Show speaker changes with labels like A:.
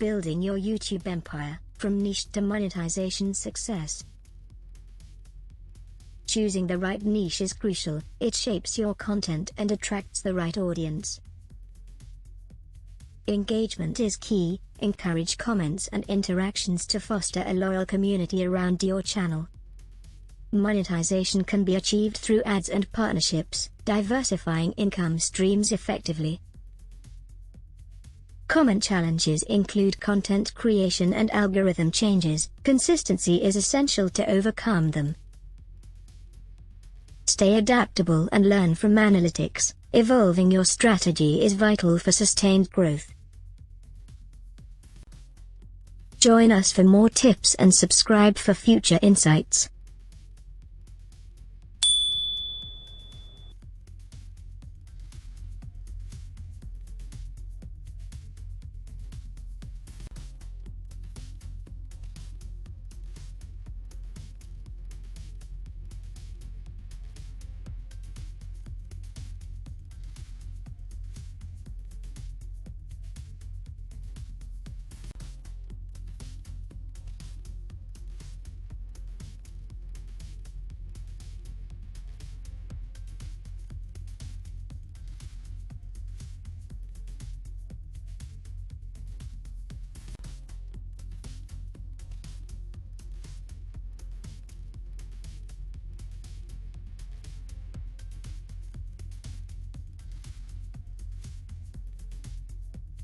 A: building your YouTube empire, from niche to monetization success. Choosing the right niche is crucial. It shapes your content and attracts the right audience. Engagement is key. Encourage comments and interactions to foster a loyal community around your channel. Monetization can be achieved through ads and partnerships, diversifying income streams effectively. Common challenges include content creation and algorithm changes. Consistency is essential to overcome them. Stay adaptable and learn from analytics. Evolving your strategy is vital for sustained growth. Join us for more tips and subscribe for future insights.